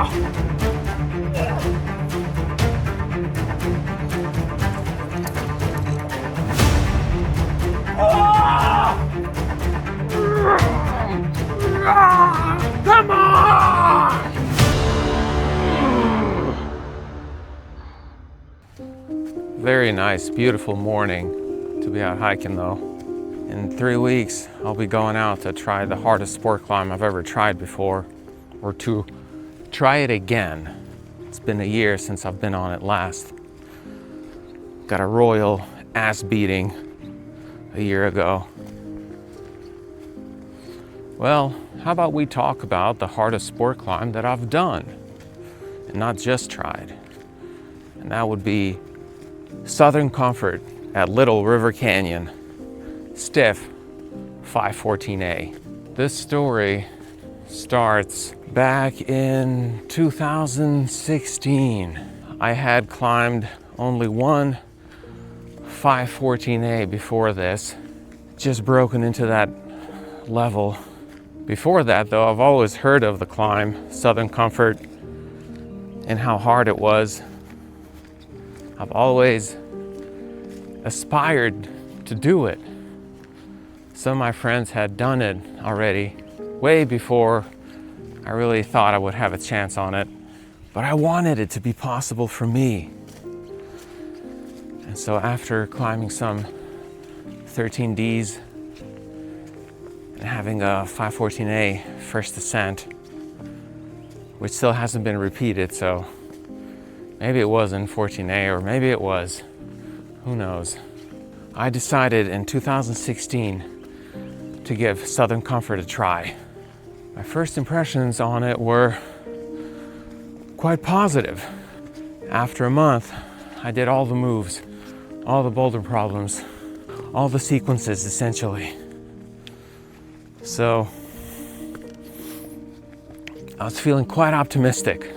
Come on! Very nice, beautiful morning to be out hiking though. In 3 weeks, I'll be going out to try the hardest sport climb I've ever tried before, or to try it again. It's been a year since I've been on it last. Got a royal ass beating a year ago. Well, how about we talk about the hardest sport climb that I've done, and not just tried. And that would be Southern Comfort at Little River Canyon, stiff 514A. This story starts back in 2016. I had climbed only one 514A before this, just broken into that level. Before that though, I've always heard of the climb, Southern Comfort, and how hard it was. I've always aspired to do it. Some of my friends had done it already, way before I really thought I would have a chance on it. But I wanted it to be possible for me. And so after climbing some 13Ds and having a 514A first ascent, which still hasn't been repeated, so maybe it wasn't 14A or maybe it was, who knows. I decided in 2016 to give Southern Comfort a try. My first impressions on it were quite positive. After a month, I did all the moves, all the boulder problems, all the sequences essentially. So I was feeling quite optimistic.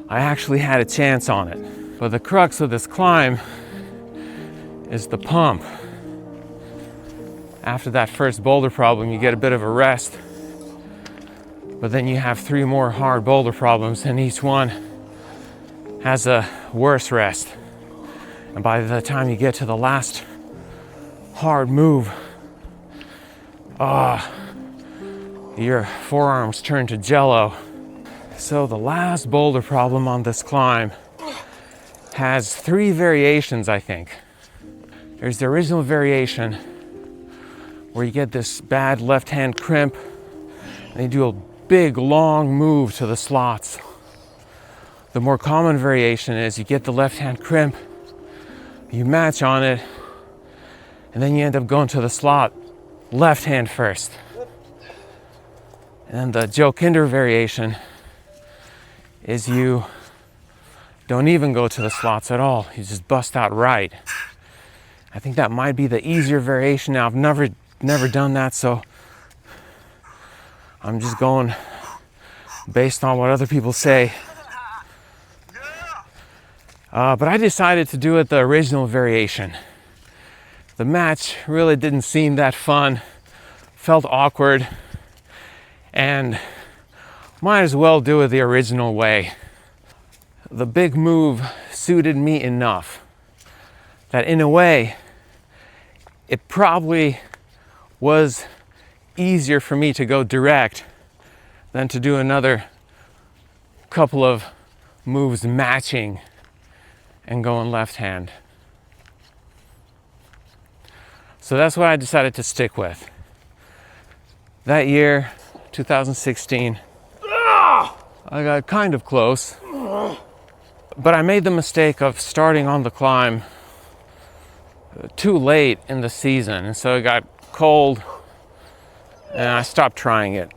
I actually had a chance on it. But the crux of this climb is the pump. After that first boulder problem, you get a bit of a rest. But then you have 3 more hard boulder problems, and each one has a worse rest. And by the time you get to the last hard move, your forearms turn to jello. So the last boulder problem on this climb has 3 variations, I think. There's the original variation where you get this bad left-hand crimp and you do a big long move to the slots. The more common variation is you get the left-hand crimp, you match on it, and then you end up going to the slot left hand first. And the Joe Kinder variation is you don't even go to the slots at all. You just bust out right. I think that might be the easier variation. Now, I've never done that, so I'm just going based on what other people say. But I decided to do it the original variation. The match really didn't seem that fun, felt awkward, and might as well do it the original way. The big move suited me enough that in a way, it probably was easier for me to go direct than to do another couple of moves matching and going left hand. So that's what I decided to stick with. That year, 2016, I got kind of close, but I made the mistake of starting on the climb too late in the season, and so it got cold and I stopped trying it.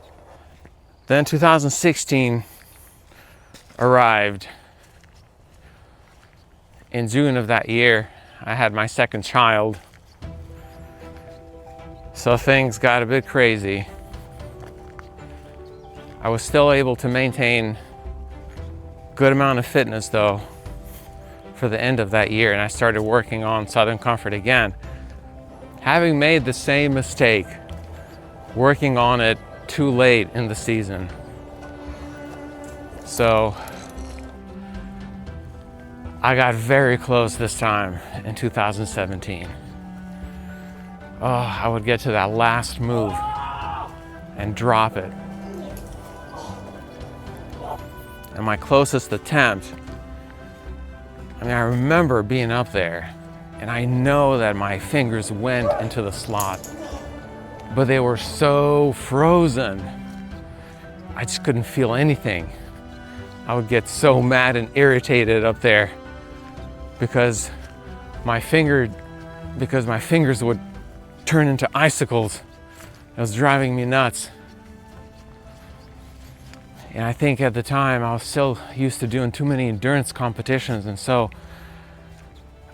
Then 2016 arrived. In June of that year, I had my second child, so things got a bit crazy. I was still able to maintain a good amount of fitness though for the end of that year, and I started working on Southern Comfort again, having made the same mistake, working on it too late in the season. So I got very close this time in 2017. Oh, I would get to that last move and drop it. And my closest attempt, I remember being up there, and I know that my fingers went into the slot, but they were so frozen. I just couldn't feel anything. I would get so mad and irritated up there because my fingers would turn into icicles. It was driving me nuts. And I think at the time I was still used to doing too many endurance competitions, and so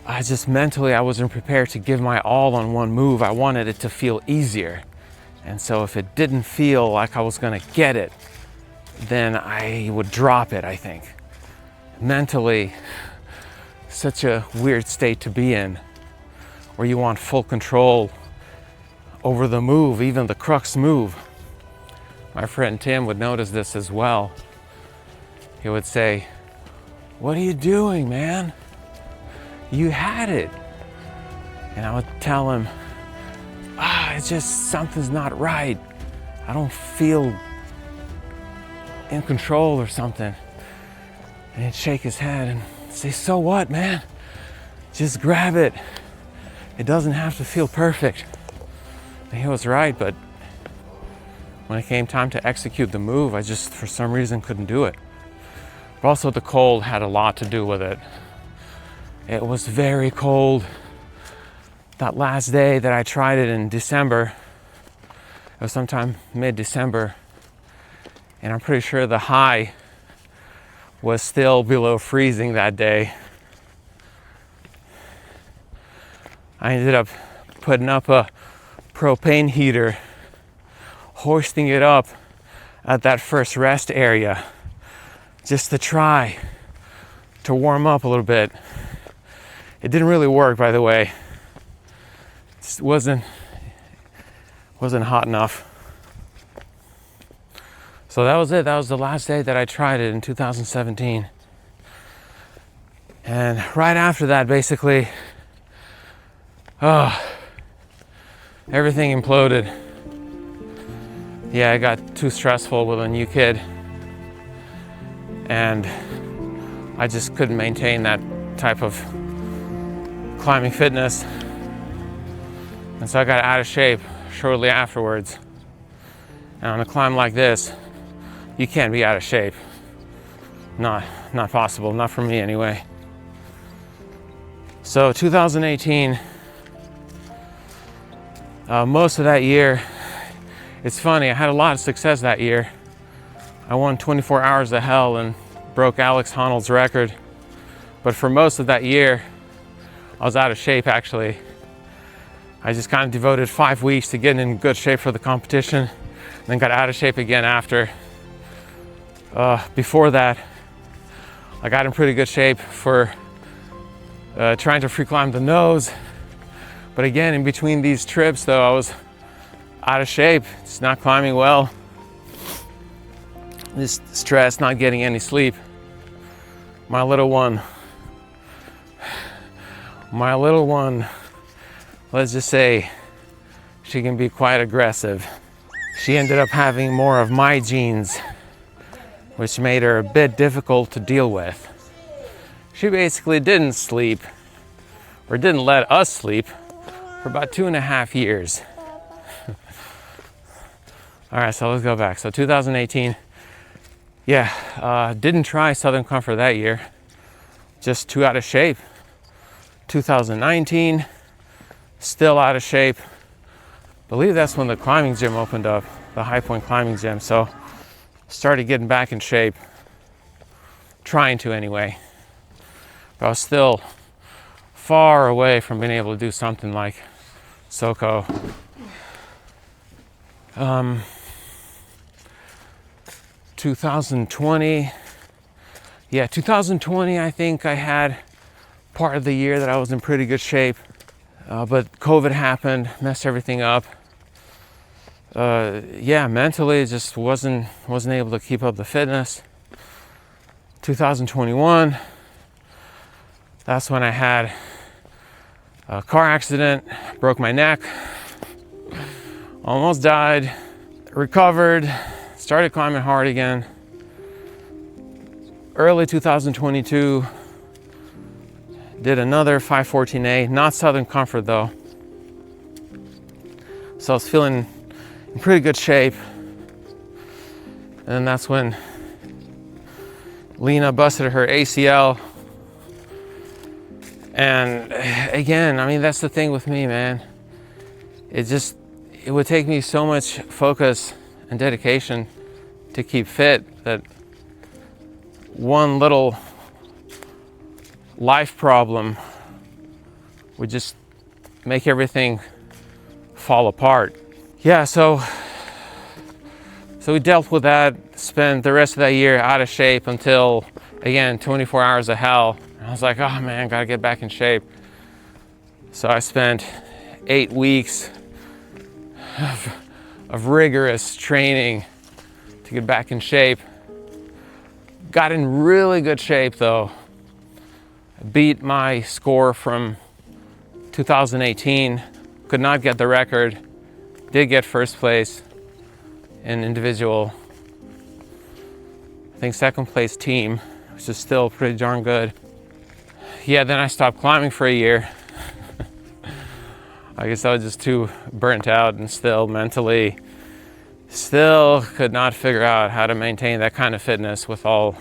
I just mentally I wasn't prepared to give my all on one move. I wanted it to feel easier. And so if it didn't feel like I was gonna get it, then I would drop it, I think. Mentally, such a weird state to be in, where you want full control over the move, even the crux move. My friend Tim would notice this as well. He would say, "What are you doing, man? You had it." And I would tell him, it's just something's not right. I don't feel in control or something. And he'd shake his head and say, "So what, man? Just grab it. It doesn't have to feel perfect." And he was right, but when it came time to execute the move, I just, for some reason, couldn't do it. But also the cold had a lot to do with it. It was very cold. That last day that I tried it in December, it was sometime mid-December, and I'm pretty sure the high was still below freezing that day. I ended up putting up a propane heater, hoisting it up at that first rest area just to try to warm up a little bit. It didn't really work, by the way. It wasn't hot enough. So that was it. That was the last day that I tried it in 2017. And right after that, basically, everything imploded. Yeah, it got too stressful with a new kid, and I just couldn't maintain that type of climbing fitness. And so I got out of shape shortly afterwards. And on a climb like this, you can't be out of shape. Not possible, not for me anyway. So 2018, most of that year, it's funny, I had a lot of success that year. I won 24 hours of hell and broke Alex Honnold's record. But for most of that year, I was out of shape actually. I just kind of devoted 5 weeks to getting in good shape for the competition, and then got out of shape again after. Before that, I got in pretty good shape for trying to free climb the nose. But again, in between these trips though, I was out of shape, just not climbing well. Just stressed, not getting any sleep. My little one, let's just say she can be quite aggressive. She ended up having more of my genes, which made her a bit difficult to deal with. She basically didn't sleep, or didn't let us sleep, for about 2.5 years. All right, so let's go back. So 2018, didn't try Southern Comfort that year, just too out of shape. 2019, still out of shape. I believe that's when the climbing gym opened up, the High Point climbing gym. So started getting back in shape, trying to anyway. But I was still far away from being able to do something like SoCo. 2020, I think I had part of the year that I was in pretty good shape, but COVID happened, messed everything up. Mentally just wasn't able to keep up the fitness. 2021, that's when I had a car accident, broke my neck, almost died, recovered, started climbing hard again. Early 2022, did another 514A, not Southern Comfort though. So I was feeling in pretty good shape. And then that's when Lena busted her ACL. And again, I mean, that's the thing with me, man. It would take me so much focus and dedication to keep fit that one little life problem would just make everything fall apart. Yeah, so we dealt with that, spent the rest of that year out of shape until, again, 24 hours of hell. I was like, oh man, gotta get back in shape. So I spent 8 weeks of rigorous training to get back in shape. Got in really good shape though. Beat my score from 2018. Could not get the record. Did get first place in individual. I think second place team, which is still pretty darn good. Yeah, then I stopped climbing for a year. I guess I was just too burnt out and still mentally, still could not figure out how to maintain that kind of fitness with all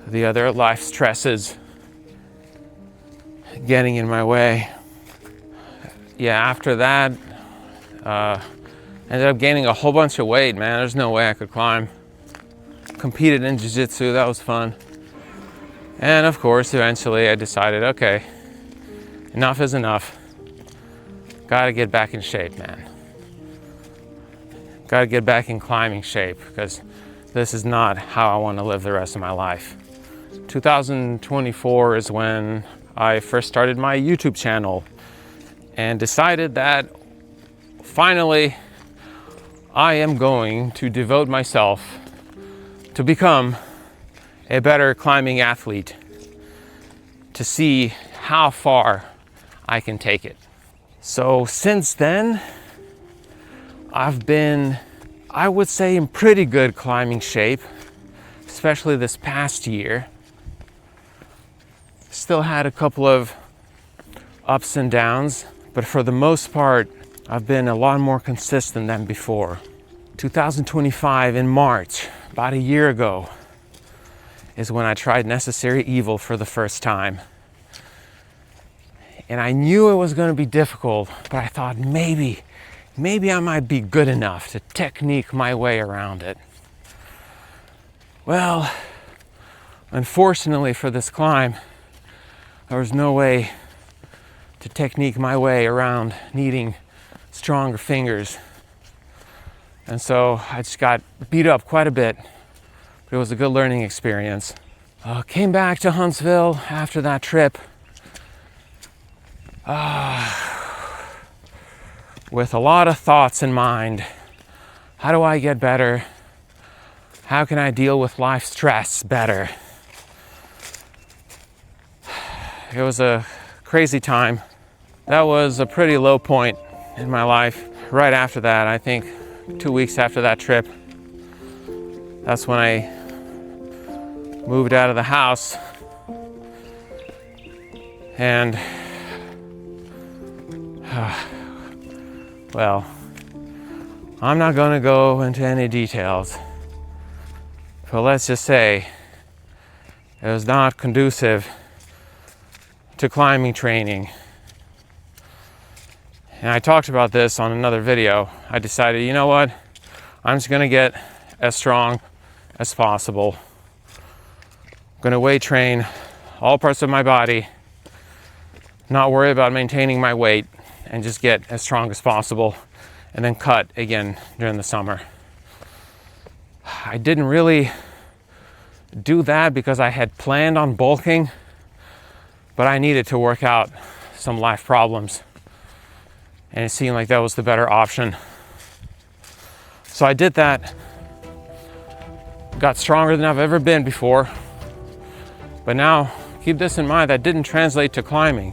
the other life stresses getting in my way. Yeah, after that, ended up gaining a whole bunch of weight, man. There's no way I could climb. Competed in jiu-jitsu, that was fun. And of course, eventually I decided, okay, enough is enough. Gotta get back in shape, man. Gotta get back in climbing shape because this is not how I want to live the rest of my life. 2024 is when I first started my YouTube channel and decided that finally I am going to devote myself to become a better climbing athlete, to see how far I can take it. So since then, I've been, I would say, in pretty good climbing shape, especially this past year. Still had a couple of ups and downs, but for the most part, I've been a lot more consistent than before. 2025 in March, about a year ago, is when I tried Necessary Evil for the first time. And I knew it was going to be difficult, but I thought maybe I might be good enough to technique my way around it. Well, unfortunately for this climb, there was no way to technique my way around needing stronger fingers. And so I just got beat up quite a bit, but it was a good learning experience. Came back to Huntsville after that trip with a lot of thoughts in mind. How do I get better? How can I deal with life stress better? It was a crazy time. That was a pretty low point in my life. Right after that, I think 2 weeks after that trip, that's when I moved out of the house. And well, I'm not going to go into any details, but let's just say it was not conducive to climbing training. And I talked about this on another video. I decided, you know what? I'm just gonna get as strong as possible. I'm gonna weight train all parts of my body, not worry about maintaining my weight, and just get as strong as possible, and then cut again during the summer. I didn't really do that because I had planned on bulking, but I needed to work out some life problems, and it seemed like that was the better option. So I did that, got stronger than I've ever been before, But now, keep this in mind, that didn't translate to climbing,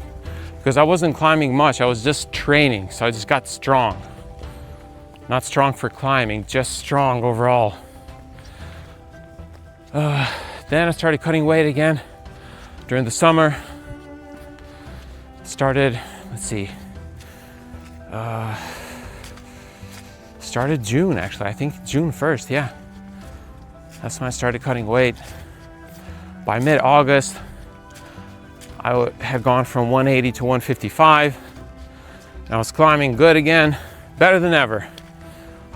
because I wasn't climbing much, I was just training, so I just got strong. Not strong for climbing, just strong overall. Then I started cutting weight again during the summer. Started June actually, I think June 1st, yeah. That's when I started cutting weight. By mid-August, I had gone from 180 to 155. And I was climbing good again, better than ever.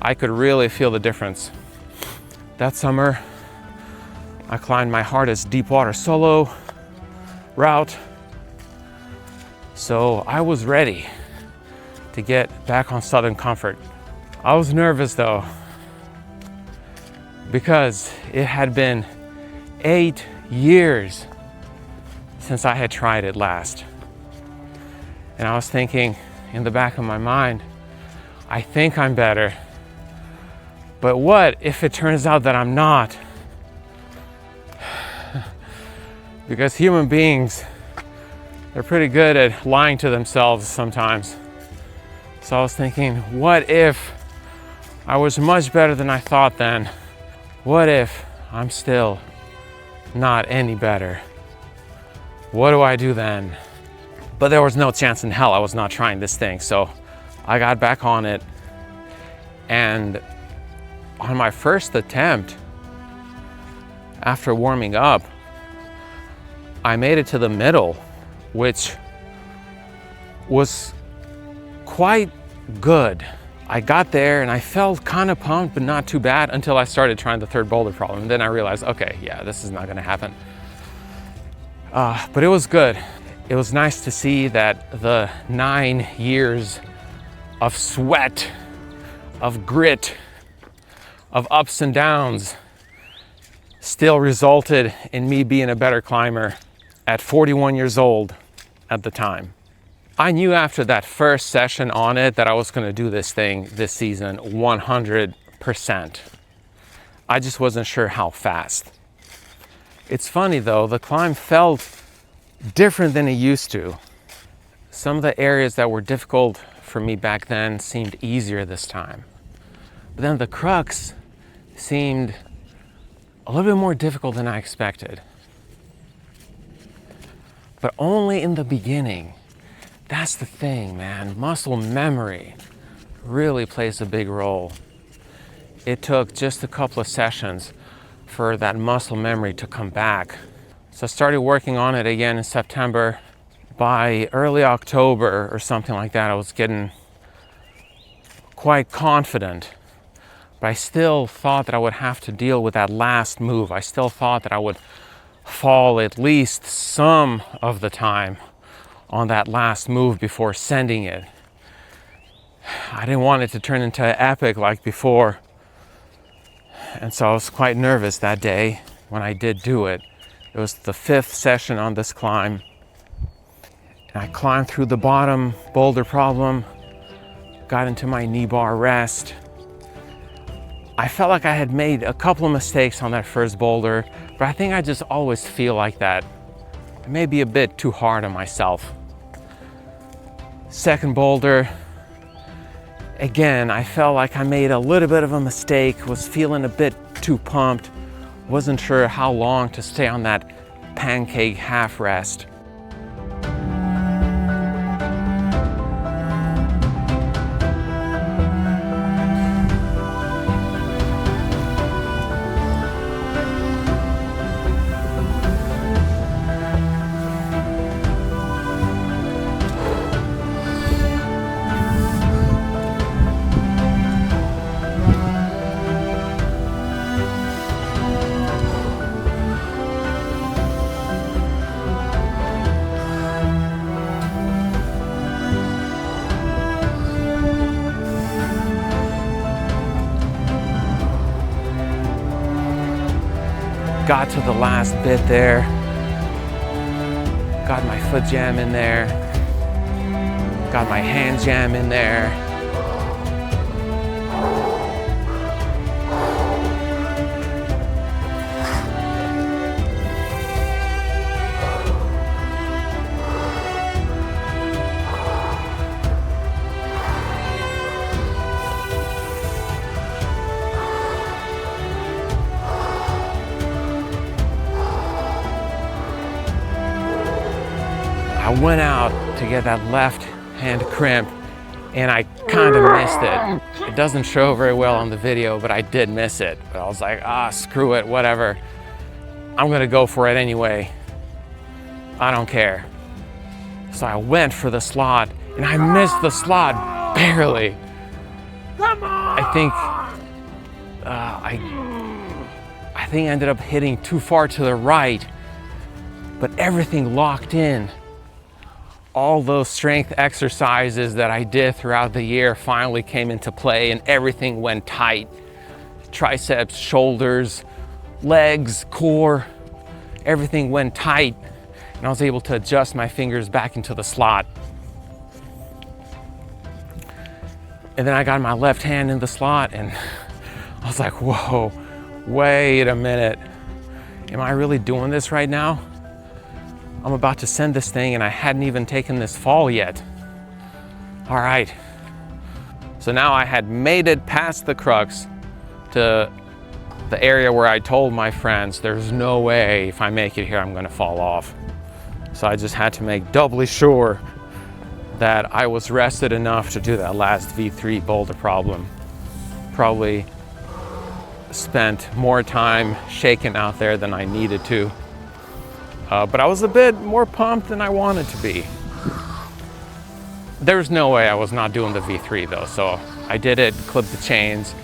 I could really feel the difference. That summer, I climbed my hardest deep water solo route. So I was ready to get back on Southern Comfort. I was nervous though, because it had been 8 years since I had tried it last. And I was thinking in the back of my mind, I think I'm better, but what if it turns out that I'm not? Because human beings, they're pretty good at lying to themselves sometimes. So I was thinking, what if I was much better than I thought then? What if I'm still not any better? What do I do then? But there was no chance in hell I was not trying this thing. So I got back on it. And on my first attempt, after warming up, I made it to the middle, which was quite good. I got there and I felt kind of pumped, but not too bad until I started trying the third boulder problem. And then I realized, okay, yeah, this is not gonna happen. But it was good. It was nice to see that the 9 years of sweat, of grit, of ups and downs still resulted in me being a better climber at 41 years old at the time. I knew after that first session on it that I was going to do this thing this season 100%. I just wasn't sure how fast. It's funny though, the climb felt different than it used to. Some of the areas that were difficult for me back then seemed easier this time. But then the Crux seemed a little bit more difficult than I expected. But only in the beginning. That's the thing, man. Muscle memory really plays a big role. It took just a couple of sessions for that muscle memory to come back. So I started working on it again in September. By early October or something like that, I was getting quite confident. But I still thought that I would have to deal with that last move. I still thought that I would fall at least some of the time on that last move before sending it. I didn't want it to turn into an epic like before. And so I was quite nervous that day when I did do it. It was the 5th session on this climb. And I climbed through the bottom boulder problem, got into my knee bar rest. I felt like I had made a couple of mistakes on that first boulder, but I think I just always feel like that. I may be a bit too hard on myself. Second boulder, again, I felt like I made a little bit of a mistake, was feeling a bit too pumped, wasn't sure how long to stay on that pancake half rest. Got to the last bit there, got my foot jam in there, got my hand jam in there. I went out to get that left hand crimp, and I kind of missed it. It doesn't show very well on the video, but I did miss it. But I was like, screw it, whatever. I'm gonna go for it anyway. I don't care. So I went for the slot, and I missed the slot barely. Come on! I think I ended up hitting too far to the right, but everything locked in. All those strength exercises that I did throughout the year finally came into play, and everything went tight. Triceps, shoulders, legs, core, everything went tight, and I was able to adjust my fingers back into the slot. And then I got my left hand in the slot, and I was like, whoa, wait a minute. Am I really doing this right now? I'm about to send this thing, and I hadn't even taken this fall yet. All right. So now I had made it past the Crux to the area where I told my friends, there's no way if I make it here, I'm gonna fall off. So I just had to make doubly sure that I was rested enough to do that last V3 boulder problem. Probably spent more time shaking out there than I needed to. But I was a bit more pumped than I wanted to be. There's no way I was not doing the V3 though, so I did it, clipped the chains,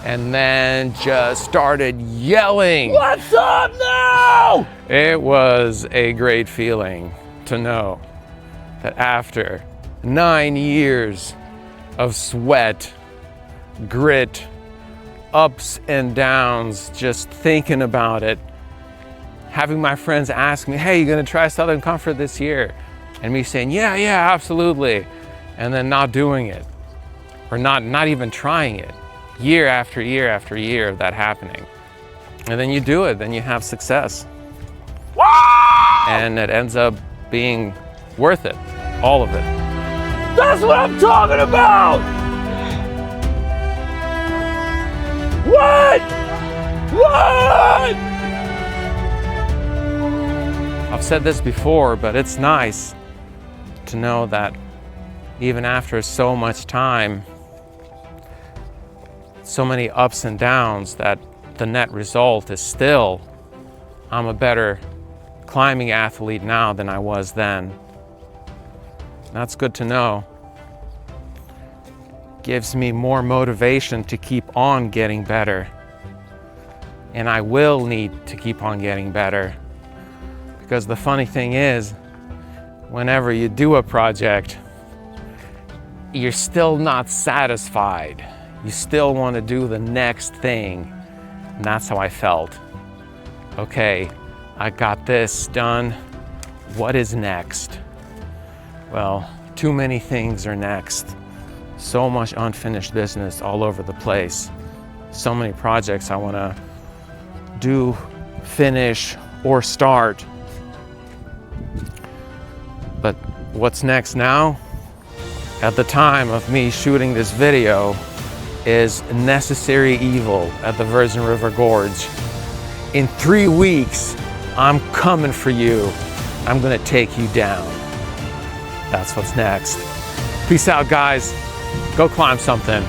and then just started yelling. What's up now? It was a great feeling to know that after 9 years of sweat, grit, ups and downs, just thinking about it, having my friends ask me, hey, you gonna try Southern Comfort this year? And me saying, yeah, absolutely. And then not doing it, or not even trying it. Year after year after year of that happening. And then you do it, then you have success. Wow! And it ends up being worth it, all of it. That's what I'm talking about! What? I've said this before, but it's nice to know that even after so much time, so many ups and downs, that the net result is still, I'm a better climbing athlete now than I was then. That's good to know. Gives me more motivation to keep on getting better. And I will need to keep on getting better. Because the funny thing is, whenever you do a project, you're still not satisfied. You still want to do the next thing. And that's how I felt. Okay, I got this done. What is next? Well, too many things are next. So much unfinished business all over the place. So many projects I want to do, finish, or start. But what's next now? At the time of me shooting this video is Necessary Evil at the Virgin River Gorge. In 3 weeks, I'm coming for you. I'm gonna take you down. That's what's next. Peace out, guys. Go climb something.